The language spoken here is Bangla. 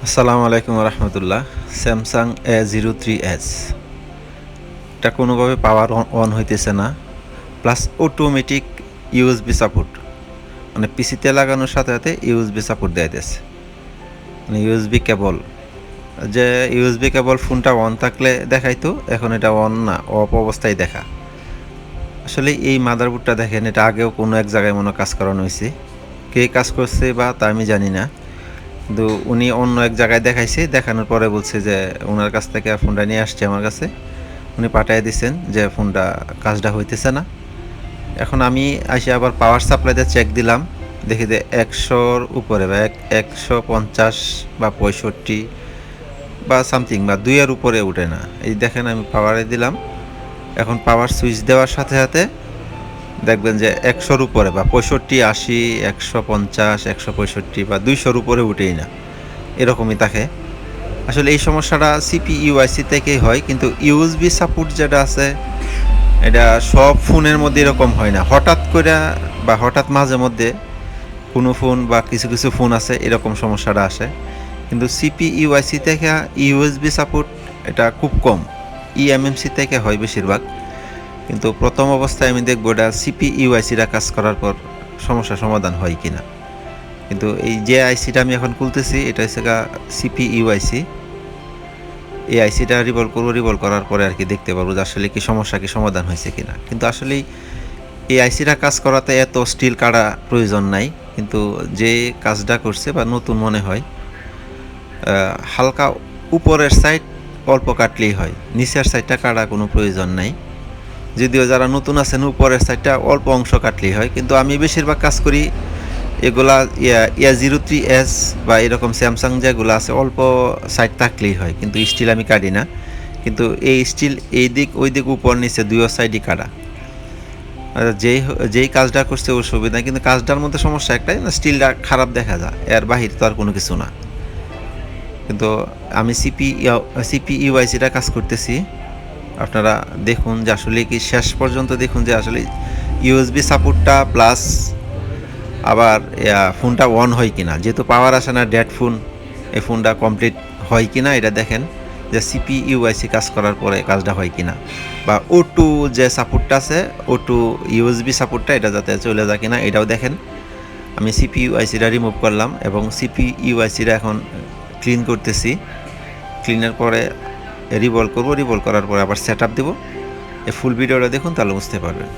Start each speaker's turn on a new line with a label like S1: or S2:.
S1: আসসালামু আলাইকুম রহমতুল্লাহ। স্যামসাং A03s এটা কোনোভাবে পাওয়ার অন হইতেছে না, প্লাস অটোমেটিক ইউএসবি সাপোর্ট, মানে পিসিতে লাগানোর সাথে সাথে ইউএসবি সাপোর্ট দেয়তেছে, মানে ইউএসবি কেবল। যে ইউএসবি কেবল ফোনটা অন থাকলে দেখাইতো, এখন এটা অন না, অফ অবস্থায় দেখা। আসলে এই মাদারবোর্ডটা দেখেন, এটা আগেও কোনো এক জায়গায় মনে কাজ করানো হয়েছে, কে কাজ করছে বা তা আমি জানি না, কিন্তু উনি অন্য এক জায়গায় দেখাইছে, দেখানোর পরে বলছে যে ওনার কাছ থেকে ফোনটা নিয়ে আসছে আমার কাছে, উনি পাঠিয়ে দিচ্ছেন যে ফোনটা কাজটা হইতেছে না। এখন আমি আসে আবার পাওয়ার সাপ্লাইতে চেক দিলাম, দেখি যে 100-র উপরে বা 150 বা 65 বা সামথিং বা 2-এর উপরে উঠে না। এই দেখেন আমি পাওয়ারে দিলাম, এখন পাওয়ার সুইচ দেওয়ার সাথে সাথে দেখবেন যে 100-র উপরে বা 65, 80, 150, 165 বা 200-র উপরে উঠেই না, এরকমই থাকে। আসলে এই সমস্যাটা সিপিইউআইসি থেকেই হয়, কিন্তু ইউএসবি সাপোর্ট যেটা আছে এটা সব ফোনের মধ্যে এরকম হয় না। হঠাৎ করে বা হঠাৎ মাঝে মধ্যে কোনো ফোন বা কিছু কিছু ফোন আছে এরকম সমস্যাটা আসে, কিন্তু সিপিইউআইসি থেকে ইউএসবি সাপোর্ট এটা খুব কম, ইএমএমসি থেকে হয় বেশিরভাগ। কিন্তু প্রথম অবস্থায় আমি দেখবো এটা সিপিইউআইসিটা কাজ করার পর সমস্যা সমাধান হয় কিনা। কিন্তু এই যে আইসিটা আমি এখন খুলতেছি এটা হচ্ছে সিপিইউআইসি। এই আইসিটা রিভলভ করার পরে আর কি দেখতে পারবো যে আসলে কি সমস্যা কি সমাধান হয়েছে কিনা। কিন্তু আসলেই এই আইসিটা কাজ করাতে এত স্টিল কাটা প্রয়োজন নাই, কিন্তু যে কাজটা করছে বা নতুন মনে হয়, হালকা উপরের সাইড অল্প কাটলেই হয়, নিচের সাইডটা কাটা কোনো প্রয়োজন নাই। যদিও যারা নতুন আছেন উপরের সাইডটা অল্প অংশ কাটলেই হয়, কিন্তু আমি বেশিরভাগ কাজ করি এগুলা A03s বা এরকম স্যামসাং যেগুলো আছে অল্প সাইড থাকলেই হয়, কিন্তু স্টিল আমি কাটি না। কিন্তু এই স্টিল এই দিক ওই দিক উপর নিচে দুই সাইডই কাটা। যেই যেই কাজটা করছে ওর সুবিধা, কিন্তু কাজটার মধ্যে সমস্যা একটাই, না স্টিলটা খারাপ দেখা যায়, এর বাহিরে তো আর কোনো কিছু না। কিন্তু আমি সিপিইউআইসিটা কাজ করতেছি, আপনারা দেখুন যে আসলে কি শেষ পর্যন্ত দেখুন যে আসলে ইউএসবি সাপোর্টটা প্লাস আবার ফোনটা অন হয় কিনা, যেহেতু পাওয়ার আসে না ডেড ফোন, এই ফোনটা কমপ্লিট হয় কিনা এটা দেখেন, যে সিপিইউআইসি কাজ করার পরে কাজটা হয় কিনা, বা O2 যে সাপোর্টটা আছে, O2 ইউএসবি সাপোর্টটা এটা যাতে চলে যায় কিনা এটাও দেখেন। আমি সিপিইউআইসিটা রিমুভ করলাম এবং সিপিইউআইসিটা এখন ক্লিন করতেছি। ক্লিনের পরে রিভলভ করার পরে আবার সেট আপ দেবো। এই ফুল ভিডিওটা দেখুন, তাহলে বুঝতে পারবেন।